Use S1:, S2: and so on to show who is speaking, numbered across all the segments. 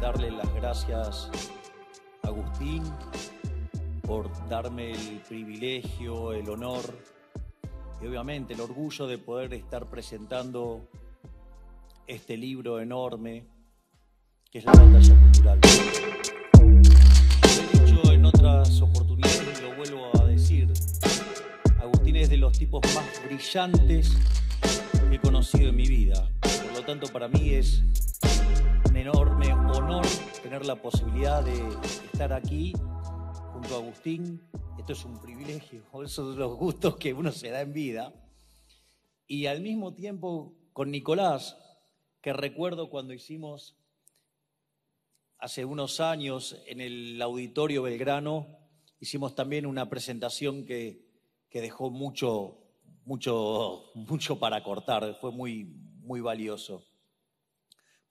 S1: darle las gracias a Agustín por darme el privilegio, el honor y obviamente el orgullo de poder estar presentando este libro enorme que es La Batalla Cultural. Lo he dicho en otras oportunidades y lo vuelvo a decir, Agustín es de los tipos más brillantes que he conocido en mi vida. Por lo tanto, para mí es un enorme honor tener la posibilidad de estar aquí junto a Agustín. Esto es un privilegio, esos son los gustos que uno se da en vida. Y al mismo tiempo con Nicolás, que recuerdo cuando hicimos hace unos años en el Auditorio Belgrano, hicimos también una presentación que dejó mucho para cortar, fue muy valioso.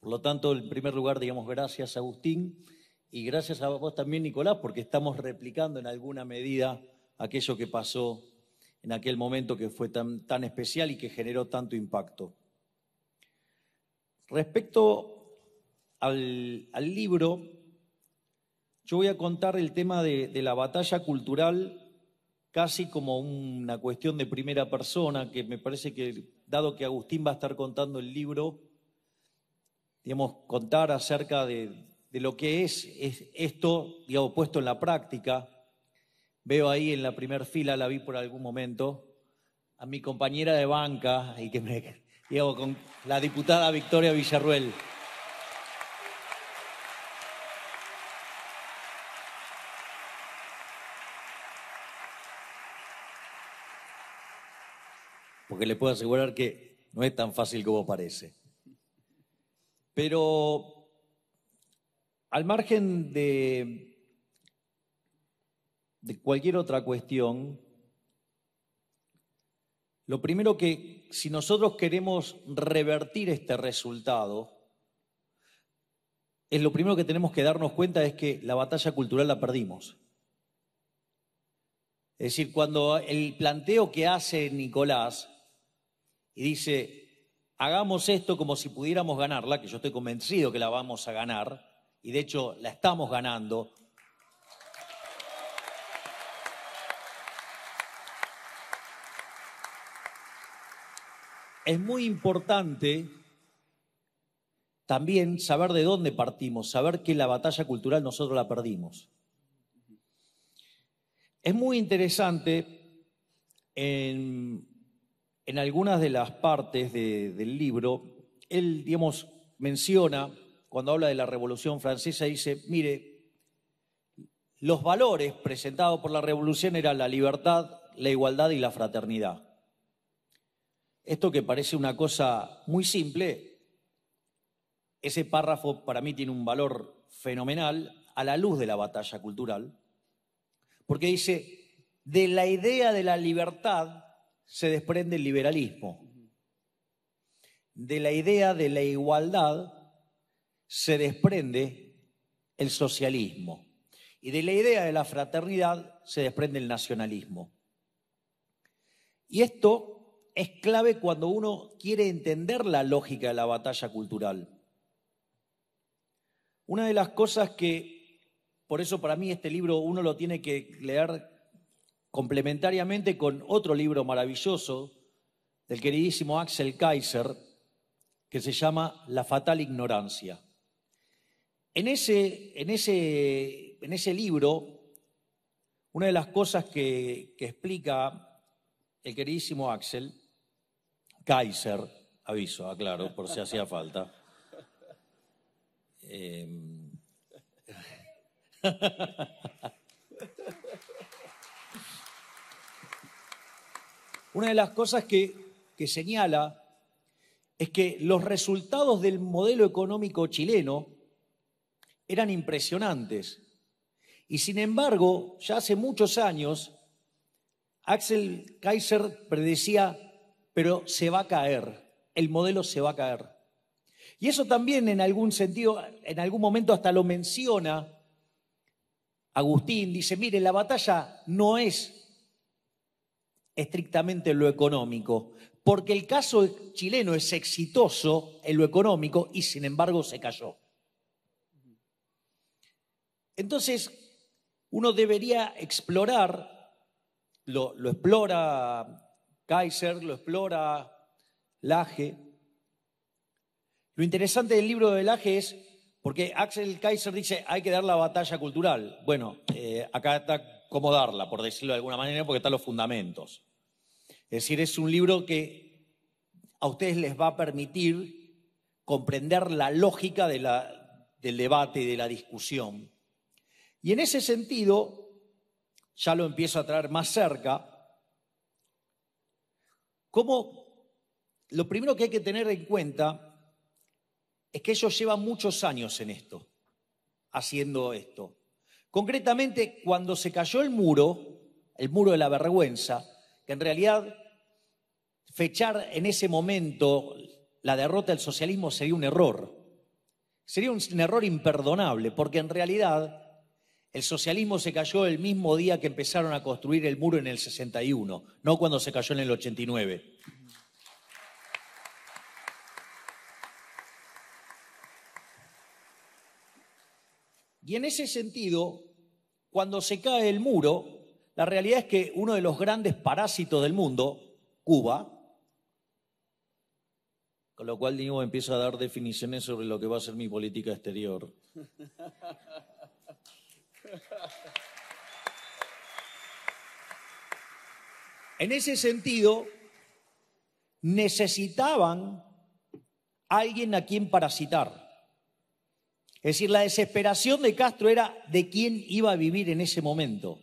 S1: Por lo tanto, en primer lugar, digamos gracias a Agustín y gracias a vos también, Nicolás, porque estamos replicando en alguna medida aquello que pasó en aquel momento que fue tan especial y que generó tanto impacto. Respecto al libro, yo voy a contar el tema de la batalla cultural casi como una cuestión de primera persona, que me parece que, dado que Agustín va a estar contando el libro, digamos, contar acerca de lo que es esto, digamos, puesto en la práctica. Veo ahí en la primera fila, la vi por algún momento, a mi compañera de banca, y digamos, con la diputada Victoria Villarruel. Porque le puedo asegurar que no es tan fácil como parece. Pero al margen de cualquier otra cuestión, lo primero que, si nosotros queremos revertir este resultado, lo primero que tenemos que darnos cuenta es que la batalla cultural la perdimos. Es decir, cuando el planteo que hace Nicolás y dice, hagamos esto como si pudiéramos ganarla, que yo estoy convencido que la vamos a ganar, y de hecho la estamos ganando. Es muy importante también saber de dónde partimos, saber que la batalla cultural nosotros la perdimos. Es muy interesante en algunas de las partes del libro, él, digamos, menciona, cuando habla de la Revolución Francesa, dice, mire, los valores presentados por la Revolución eran la libertad, la igualdad y la fraternidad. Esto que parece una cosa muy simple, ese párrafo para mí tiene un valor fenomenal a la luz de la batalla cultural, porque dice, de la idea de la libertad se desprende el liberalismo. De la idea de la igualdad se desprende el socialismo. Y de la idea de la fraternidad se desprende el nacionalismo. Y esto es clave cuando uno quiere entender la lógica de la batalla cultural. Una de las cosas que, por eso para mí este libro uno lo tiene que leer complementariamente con otro libro maravilloso del queridísimo Axel Kaiser, que se llama La fatal ignorancia. En ese libro, una de las cosas que explica el queridísimo Axel Kaiser, aviso, aclaro, por si hacía falta. Una de las cosas que señala es que los resultados del modelo económico chileno eran impresionantes. Y sin embargo, ya hace muchos años, Axel Kaiser predecía, pero se va a caer, el modelo se va a caer. Y eso también en algún sentido, en algún momento hasta lo menciona Agustín, dice, mire, la batalla no es estrictamente lo económico, porque el caso chileno es exitoso en lo económico y sin embargo se cayó. Entonces, uno debería explorar, lo explora Kaiser, lo explora Lage. Lo interesante del libro de Lage es, porque Axel Kaiser dice, hay que dar la batalla cultural. Bueno, acá está cómo darla, por decirlo de alguna manera, porque están los fundamentos. Es decir, es un libro que a ustedes les va a permitir comprender la lógica del debate y de la discusión. Y en ese sentido, ya lo empiezo a traer más cerca, como lo primero que hay que tener en cuenta es que ellos llevan muchos años en esto, haciendo esto. Concretamente, cuando se cayó el muro de la vergüenza, que en realidad fechar en ese momento la derrota del socialismo sería un error. Sería un error imperdonable, porque en realidad el socialismo se cayó el mismo día que empezaron a construir el muro en el 61, no cuando se cayó en el 89. Y en ese sentido, cuando se cae el muro, la realidad es que uno de los grandes parásitos del mundo, Cuba, con lo cual digo, empiezo a dar definiciones sobre lo que va a ser mi política exterior. En ese sentido, necesitaban alguien a quien parasitar. Es decir, la desesperación de Castro era de quién iba a vivir en ese momento.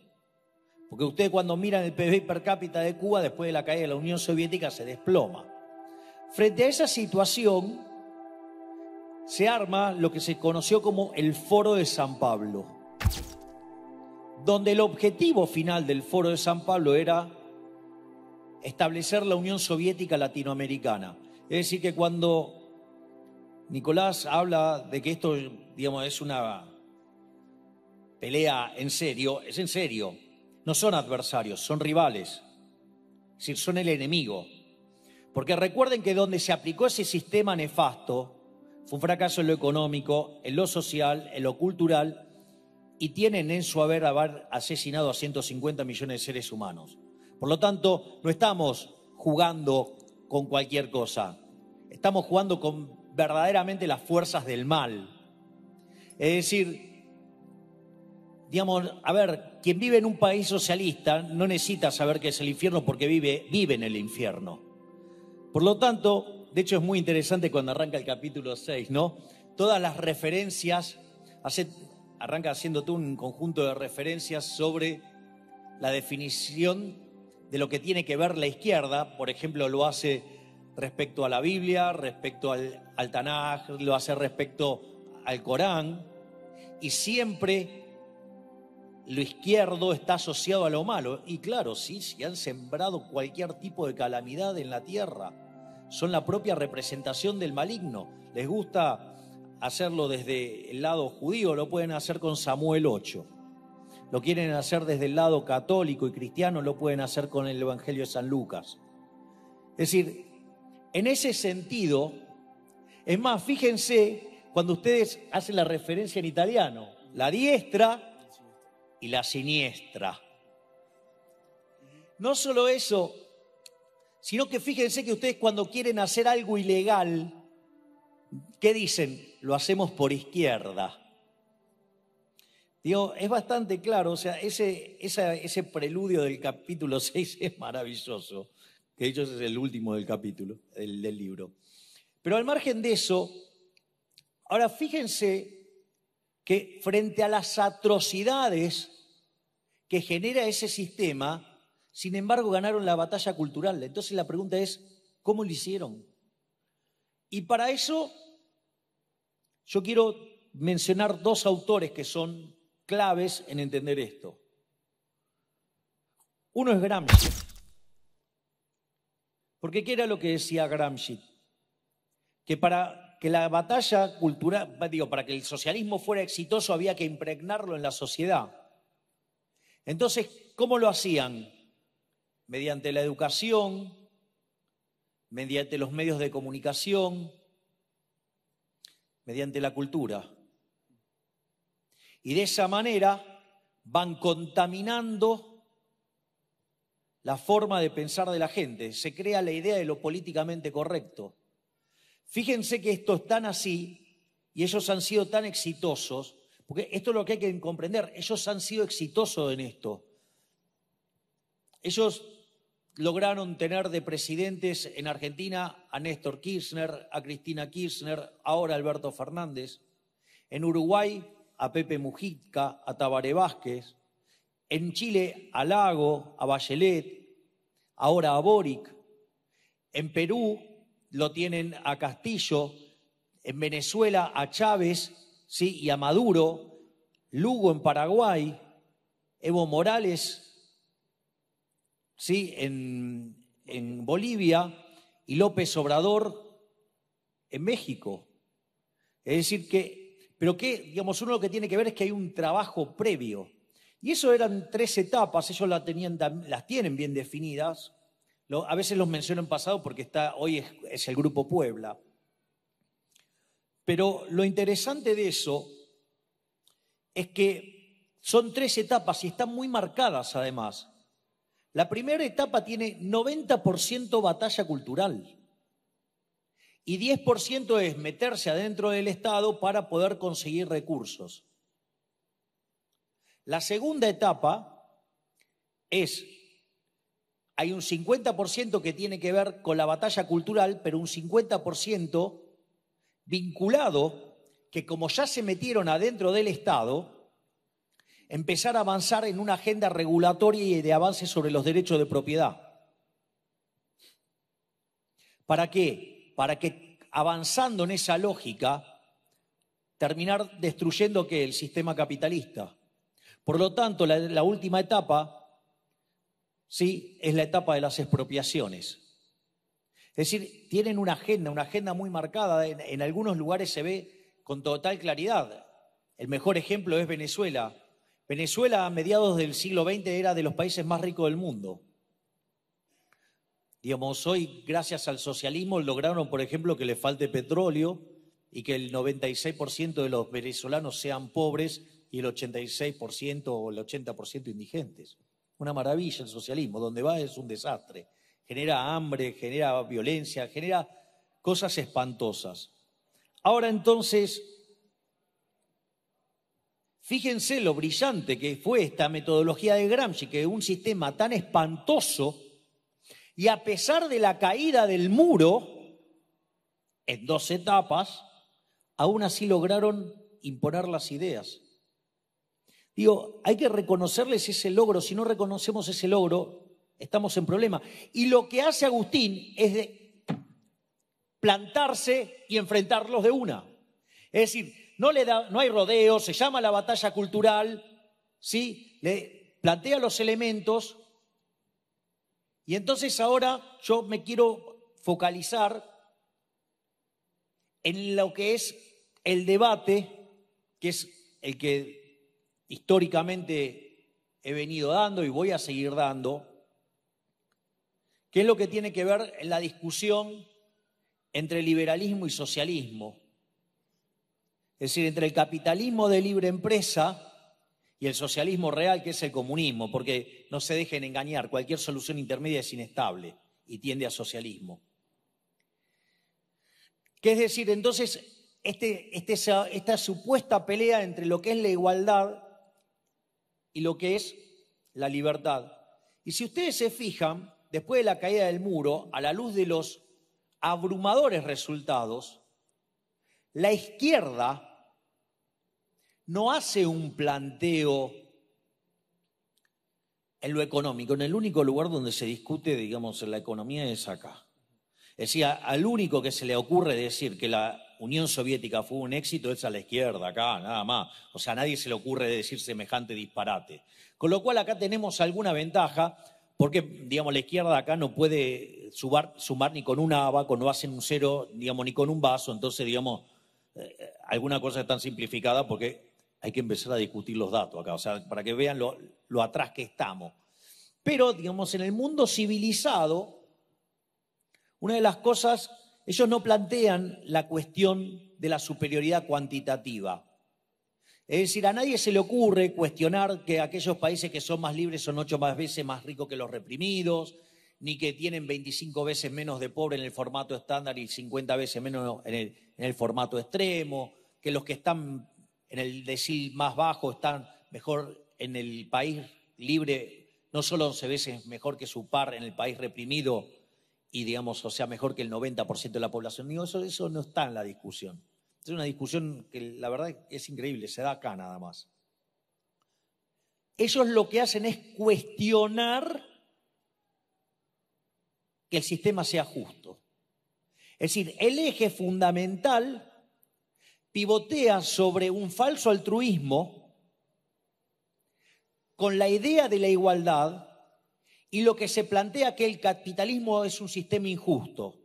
S1: Porque ustedes cuando miran el PIB per cápita de Cuba, después de la caída de la Unión Soviética, se desploma. Frente a esa situación, se arma lo que se conoció como el Foro de San Pablo, donde el objetivo final del Foro de San Pablo era establecer la Unión Soviética Latinoamericana. Es decir, que cuando Nicolás habla de que esto, digamos, es una pelea en serio, es en serio. No son adversarios, son rivales. Es decir, son el enemigo. Porque recuerden que donde se aplicó ese sistema nefasto fue un fracaso en lo económico, en lo social, en lo cultural, y tienen en su haber asesinado a 150 millones de seres humanos. Por lo tanto, no estamos jugando con cualquier cosa. Estamos jugando con verdaderamente las fuerzas del mal. Es decir, digamos, a ver, quien vive en un país socialista no necesita saber qué es el infierno porque vive en el infierno. Por lo tanto, de hecho es muy interesante cuando arranca el capítulo 6, ¿no? Todas las referencias, arranca haciendo todo un conjunto de referencias sobre la definición de lo que tiene que ver la izquierda. Por ejemplo, lo hace respecto a la Biblia, respecto al Tanaj, lo hace respecto al Corán, y siempre lo izquierdo está asociado a lo malo. Y claro, sí, si han sembrado cualquier tipo de calamidad en la tierra, son la propia representación del maligno. Les gusta hacerlo desde el lado judío, lo pueden hacer con Samuel 8. Lo quieren hacer desde el lado católico y cristiano, lo pueden hacer con el Evangelio de San Lucas. Es decir, en ese sentido, es más, fíjense cuando ustedes hacen la referencia en italiano, la diestra y la siniestra. No solo eso, sino que fíjense que ustedes cuando quieren hacer algo ilegal, ¿qué dicen? Lo hacemos por izquierda. Digo, es bastante claro, o sea, ese preludio del capítulo 6 es maravilloso, que de hecho es el último del capítulo, del libro. Pero al margen de eso, ahora fíjense que frente a las atrocidades que genera ese sistema, sin embargo ganaron la batalla cultural. Entonces la pregunta es, ¿cómo lo hicieron? Y para eso yo quiero mencionar dos autores que son claves en entender esto. Uno es Gramsci. Porque ¿qué era lo que decía Gramsci? Que para que la batalla cultural, para que el socialismo fuera exitoso había que impregnarlo en la sociedad. Entonces, ¿cómo lo hacían? Mediante la educación, mediante los medios de comunicación, mediante la cultura. Y de esa manera van contaminando la forma de pensar de la gente. Se crea la idea de lo políticamente correcto. Fíjense que esto es tan así y ellos han sido tan exitosos, porque esto es lo que hay que comprender, ellos han sido exitosos en esto. Ellos lograron tener de presidentes en Argentina a Néstor Kirchner, a Cristina Kirchner, ahora a Alberto Fernández. En Uruguay a Pepe Mujica, a Tabaré Vázquez. En Chile a Lago, a Bachelet, ahora a Boric. En Perú lo tienen a Castillo. En Venezuela a Chávez, ¿sí? Y a Maduro. Lugo en Paraguay. Evo Morales, ¿sí? En Bolivia. Y López Obrador en México. Es decir que, pero que, digamos, uno lo que tiene que ver es que hay un trabajo previo. Y eso eran 3 etapas, ellos las tienen bien definidas. A veces los menciono en pasado porque hoy es el Grupo Puebla. Pero lo interesante de eso es que son 3 etapas y están muy marcadas además. La primera etapa tiene 90% batalla cultural y 10% es meterse adentro del Estado para poder conseguir recursos. La segunda etapa hay un 50% que tiene que ver con la batalla cultural, pero un 50% vinculado, que como ya se metieron adentro del Estado, empezar a avanzar en una agenda regulatoria y de avance sobre los derechos de propiedad. ¿Para qué? Para que avanzando en esa lógica, terminar destruyendo ¿qué? El sistema capitalista. Por lo tanto, la última etapa, ¿sí? Es la etapa de las expropiaciones. Es decir, tienen una agenda muy marcada. En algunos lugares se ve con total claridad. El mejor ejemplo es Venezuela. Venezuela a mediados del siglo XX era de los países más ricos del mundo. Digamos, hoy, gracias al socialismo, lograron, por ejemplo, que le falte petróleo y que el 96% de los venezolanos sean pobres y el 86% o el 80% indigentes. Una maravilla el socialismo, donde va es un desastre. Genera hambre, genera violencia, genera cosas espantosas. Ahora entonces, fíjense lo brillante que fue esta metodología de Gramsci, que un sistema tan espantoso, y a pesar de la caída del muro, en 2 etapas, aún así lograron imponer las ideas. Digo, hay que reconocerles ese logro. Si no reconocemos ese logro, estamos en problema. Y lo que hace Agustín es de plantarse y enfrentarlos de una. Es decir, no hay rodeo, se llama la batalla cultural, ¿sí? Le plantea los elementos y entonces ahora yo me quiero focalizar en lo que es el debate, que es el que históricamente he venido dando y voy a seguir dando, que es lo que tiene que ver en la discusión entre liberalismo y socialismo. Es decir, entre el capitalismo de libre empresa y el socialismo real, que es el comunismo, porque no se dejen engañar, cualquier solución intermedia es inestable y tiende a socialismo. Que es decir, entonces, esta supuesta pelea entre lo que es la igualdad y lo que es la libertad. Y si ustedes se fijan, después de la caída del muro, a la luz de los abrumadores resultados, la izquierda no hace un planteo en lo económico. En el único lugar donde se discute, digamos, en la economía es acá. Es decir, al único que se le ocurre decir que la Unión Soviética fue un éxito es a la izquierda, acá, nada más. O sea, a nadie se le ocurre decir semejante disparate. Con lo cual acá tenemos alguna ventaja, porque, digamos, la izquierda acá no puede sumar ni con un abaco, no hacen un cero, digamos, ni con un vaso. Entonces, digamos, alguna cosa es tan simplificada porque hay que empezar a discutir los datos acá, o sea, para que vean lo atrás que estamos. Pero, digamos, en el mundo civilizado, una de las cosas, ellos no plantean la cuestión de la superioridad cuantitativa. Es decir, a nadie se le ocurre cuestionar que aquellos países que son más libres son 8 veces más ricos que los reprimidos, ni que tienen 25 veces menos de pobre en el formato estándar y 50 veces menos en el formato extremo, que los que están en el decil más bajo están mejor en el país libre, no solo 11 veces mejor que su par en el país reprimido y, digamos, o sea, mejor que el 90% de la población. Digo, eso no está en la discusión. Es una discusión que la verdad es increíble, se da acá nada más. Ellos lo que hacen es cuestionar que el sistema sea justo. Es decir, el eje fundamental pivotea sobre un falso altruismo con la idea de la igualdad y lo que se plantea que el capitalismo es un sistema injusto.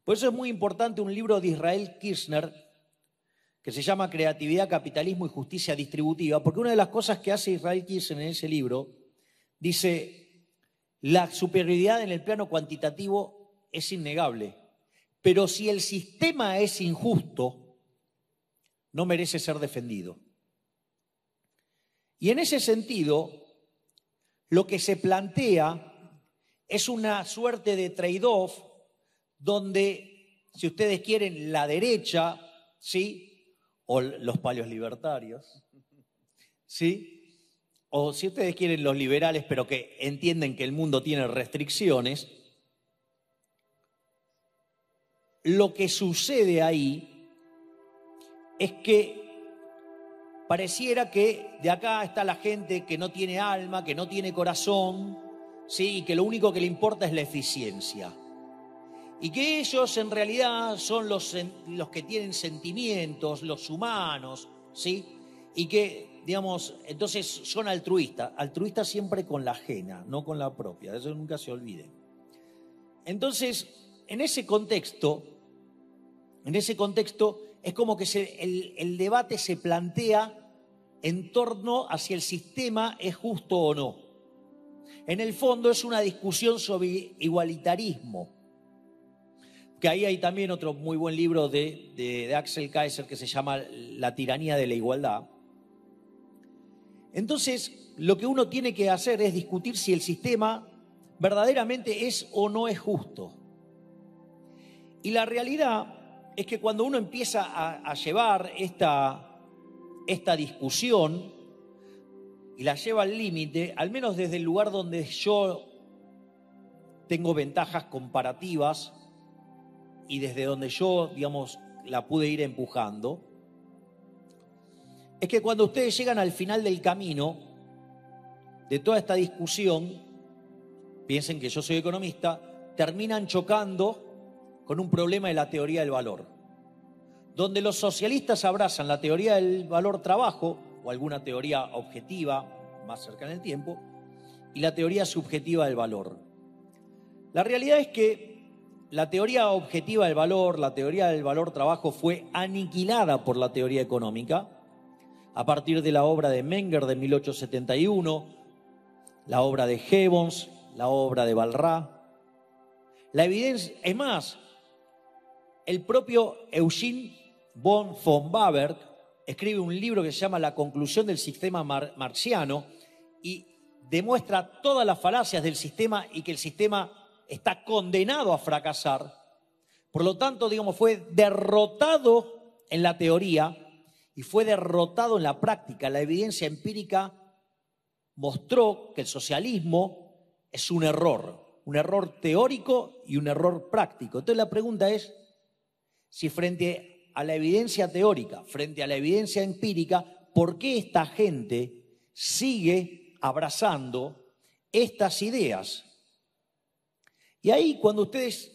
S1: Por eso es muy importante un libro de Israel Kirzner que se llama Creatividad, Capitalismo y Justicia Distributiva, porque una de las cosas que hace Israel Kirzner en ese libro dice: la superioridad en el plano cuantitativo es innegable, pero si el sistema es injusto, no merece ser defendido. Y en ese sentido, lo que se plantea es una suerte de trade-off donde, si ustedes quieren, la derecha, ¿sí?, o los palios libertarios, ¿sí?, o si ustedes quieren, los liberales, pero que entienden que el mundo tiene restricciones, lo que sucede ahí es que pareciera que de acá está la gente que no tiene alma, que no tiene corazón, ¿sí?, y que lo único que le importa es la eficiencia. Y que ellos en realidad son los que tienen sentimientos, los humanos, ¿sí? Y que, digamos, entonces son altruistas siempre con la ajena, no con la propia, eso nunca se olviden. Entonces, en ese contexto es como que el debate se plantea en torno a si el sistema es justo o no. En el fondo es una discusión sobre igualitarismo, que ahí hay también otro muy buen libro de Axel Kaiser que se llama La tiranía de la igualdad. Entonces, lo que uno tiene que hacer es discutir si el sistema verdaderamente es o no es justo. Y la realidad es que cuando uno empieza a llevar esta discusión y la lleva al límite, al menos desde el lugar donde yo tengo ventajas comparativas y desde donde yo, digamos, la pude ir empujando, es que cuando ustedes llegan al final del camino de toda esta discusión, piensen que yo soy economista, terminan chocando con un problema de la teoría del valor, donde los socialistas abrazan la teoría del valor trabajo o alguna teoría objetiva más cercana en el tiempo y la teoría subjetiva del valor. La realidad es que la teoría objetiva del valor, la teoría del valor trabajo, fue aniquilada por la teoría económica a partir de la obra de Menger de 1871, la obra de Gibbons, la obra de Walras. La evidencia, es más, el propio Eugene von Fombaberg escribe un libro que se llama La conclusión del sistema marxiano y demuestra todas las falacias del sistema y que el sistema está condenado a fracasar. Por lo tanto, digamos, fue derrotado en la teoría y fue derrotado en la práctica. La evidencia empírica mostró que el socialismo es un error teórico y un error práctico. Entonces la pregunta es si frente a la evidencia teórica, frente a la evidencia empírica, ¿por qué esta gente sigue abrazando estas ideas? Y ahí, cuando ustedes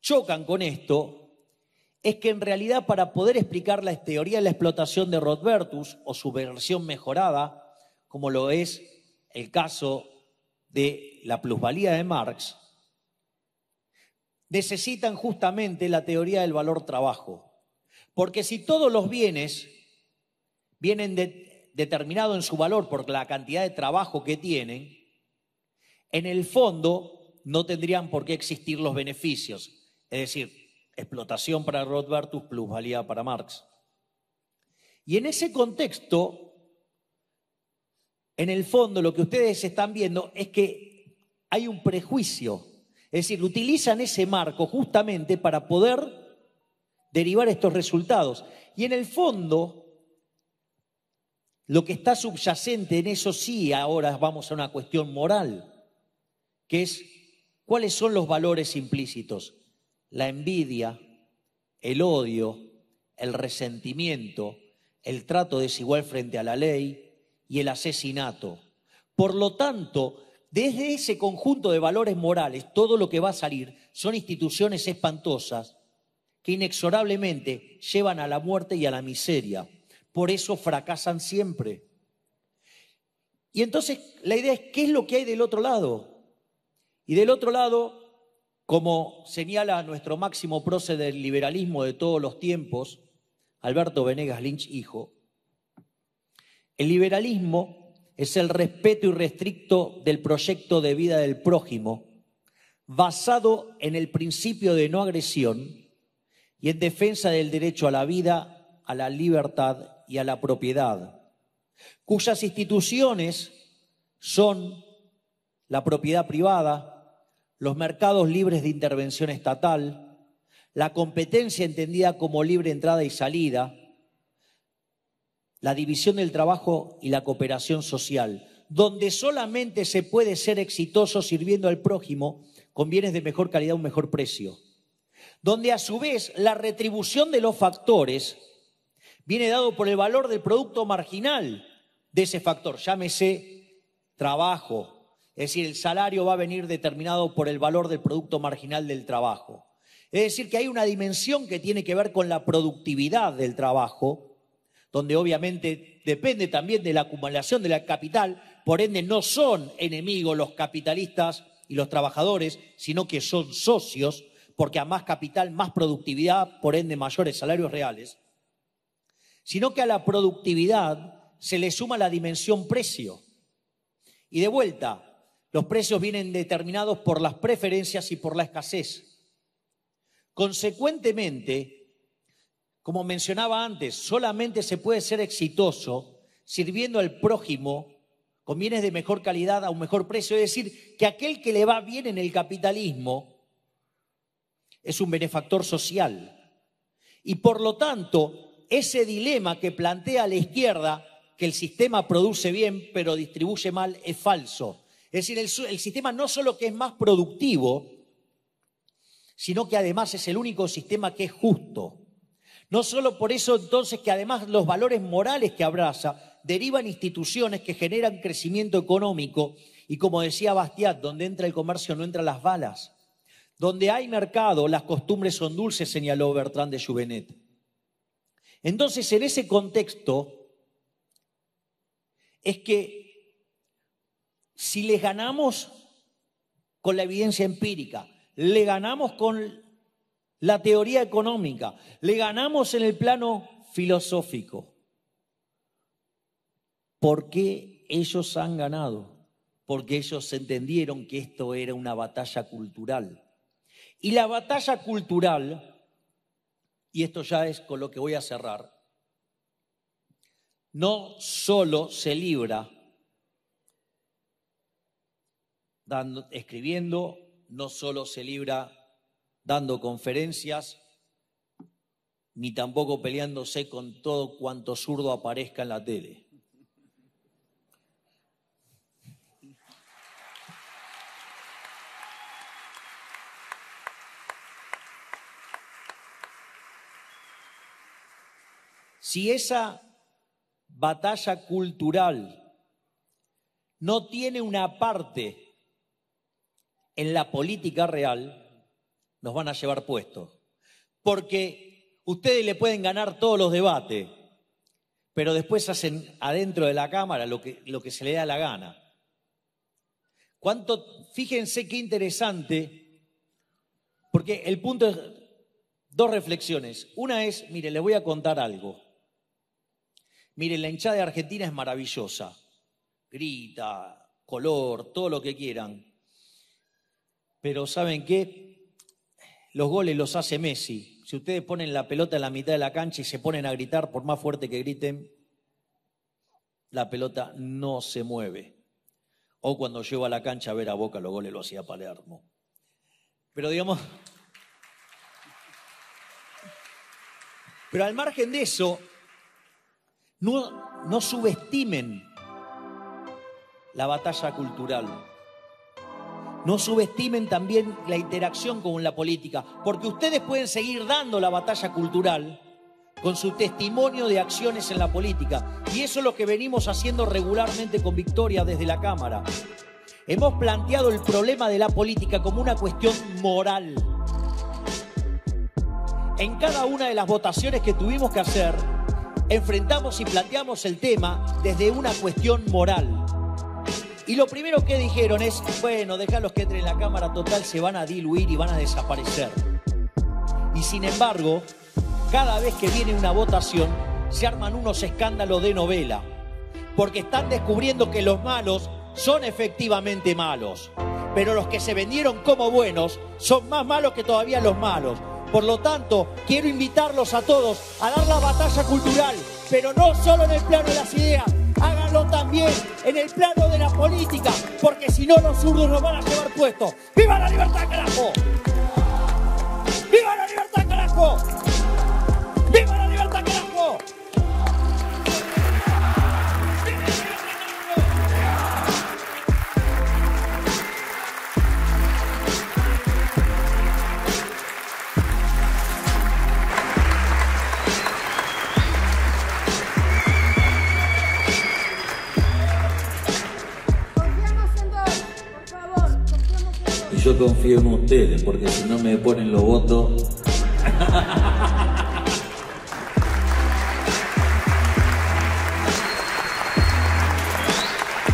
S1: chocan con esto, es que en realidad para poder explicar la teoría de la explotación de Rothbardus o su versión mejorada, como lo es el caso de la plusvalía de Marx, necesitan justamente la teoría del valor trabajo. Porque si todos los bienes vienen determinados en su valor por la cantidad de trabajo que tienen, en el fondo no tendrían por qué existir los beneficios. Es decir, explotación para Rothbardus, plusvalía para Marx. Y en ese contexto, en el fondo, lo que ustedes están viendo es que hay un prejuicio. Es decir, utilizan ese marco justamente para poder derivar estos resultados. Y en el fondo, lo que está subyacente en eso sí, ahora vamos a una cuestión moral, que es cuáles son los valores implícitos. La envidia, el odio, el resentimiento, el trato desigual frente a la ley y el asesinato. Por lo tanto, desde ese conjunto de valores morales, todo lo que va a salir son instituciones espantosas que inexorablemente llevan a la muerte y a la miseria. Por eso fracasan siempre. Y entonces la idea es, ¿qué es lo que hay del otro lado? Y del otro lado, como señala nuestro máximo prócer del liberalismo de todos los tiempos, Alberto Venegas Lynch, hijo, el liberalismo es el respeto irrestricto del proyecto de vida del prójimo, basado en el principio de no agresión y en defensa del derecho a la vida, a la libertad y a la propiedad, cuyas instituciones son la propiedad privada, los mercados libres de intervención estatal, la competencia entendida como libre entrada y salida, la división del trabajo y la cooperación social, donde solamente se puede ser exitoso sirviendo al prójimo con bienes de mejor calidad a un mejor precio, donde a su vez la retribución de los factores viene dado por el valor del producto marginal de ese factor, llámese trabajo, es decir, el salario va a venir determinado por el valor del producto marginal del trabajo. Es decir, que hay una dimensión que tiene que ver con la productividad del trabajo, donde obviamente depende también de la acumulación de la capital, por ende no son enemigos los capitalistas y los trabajadores, sino que son socios, porque a más capital, más productividad, por ende mayores salarios reales, sino que a la productividad se le suma la dimensión precio. Y de vuelta, los precios vienen determinados por las preferencias y por la escasez. Consecuentemente, como mencionaba antes, solamente se puede ser exitoso sirviendo al prójimo con bienes de mejor calidad a un mejor precio. Es decir, que aquel que le va bien en el capitalismo es un benefactor social. Y por lo tanto, ese dilema que plantea la izquierda, que el sistema produce bien pero distribuye mal, es falso. Es decir, el sistema no solo que es más productivo, sino que además es el único sistema que es justo. No solo por eso entonces que además los valores morales que abraza derivan instituciones que generan crecimiento económico y como decía Bastiat, donde entra el comercio no entran las balas. Donde hay mercado, las costumbres son dulces, señaló Bertrand de Juvenet. Entonces, en ese contexto, es que si les ganamos con la evidencia empírica, le ganamos con la teoría económica, le ganamos en el plano filosófico. ¿Por qué ellos han ganado? Porque ellos entendieron que esto era una batalla cultural. Y la batalla cultural, y esto ya es con lo que voy a cerrar, no solo se libra escribiendo, no solo se libra dando conferencias, ni tampoco peleándose con todo cuanto zurdo aparezca en la tele. Si esa batalla cultural no tiene una parte en la política real, nos van a llevar puestos. Porque ustedes le pueden ganar todos los debates, pero después hacen adentro de la Cámara lo que se le da la gana. Fíjense qué interesante, porque el punto es dos reflexiones. Una es, mire, les voy a contar algo. Miren, la hinchada de Argentina es maravillosa. Grita, color, todo lo que quieran. Pero ¿saben qué? Los goles los hace Messi. Si ustedes ponen la pelota en la mitad de la cancha y se ponen a gritar, por más fuerte que griten, la pelota no se mueve. O cuando llego a la cancha a ver a Boca, los goles lo hacía Palermo. Pero digamos... Pero al margen de eso, no subestimen la batalla cultural. No subestimen también la interacción con la política, porque ustedes pueden seguir dando la batalla cultural con su testimonio de acciones en la política. Y eso es lo que venimos haciendo regularmente con Victoria desde la Cámara. Hemos planteado el problema de la política como una cuestión moral. En cada una de las votaciones que tuvimos que hacer, enfrentamos y planteamos el tema desde una cuestión moral. Y lo primero que dijeron es, bueno, déjalos que entren en la Cámara, total, se van a diluir y van a desaparecer. Y sin embargo, cada vez que viene una votación, se arman unos escándalos de novela, porque están descubriendo que los malos son efectivamente malos, pero los que se vendieron como buenos son más malos que todavía los malos. Por lo tanto, quiero invitarlos a todos a dar la batalla cultural, pero no solo en el plano de las ideas, háganlo también en el plano de la política, porque si no los zurdos nos van a llevar puestos. ¡Viva la libertad, carajo! ¡Viva la libertad, carajo! ¡Viva la libertad, carajo!
S2: Yo confío en ustedes, porque si no me ponen los votos...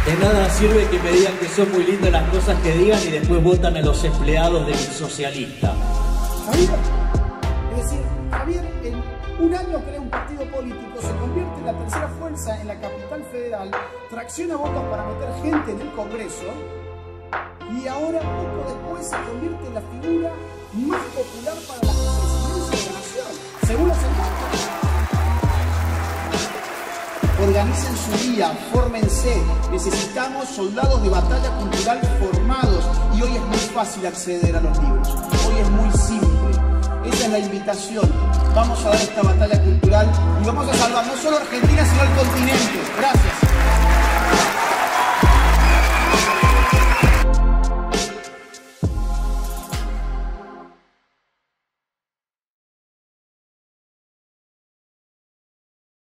S2: De nada sirve que me digan que son muy lindas las cosas que digan y después votan a los empleados del socialista.
S3: Javier, es decir, Javier en un año crea un partido político, se convierte en la tercera fuerza en la capital federal, tracciona votos para meter gente en el Congreso, y ahora, poco después, se convierte en la figura más popular para la presidencia de la nación, según los encuestas. Organicen su día, fórmense, necesitamos soldados de batalla cultural formados, y hoy es muy fácil acceder a los libros, hoy es muy simple. Esa es la invitación. Vamos a dar esta batalla cultural y vamos a salvar no solo a Argentina, sino al continente. Gracias.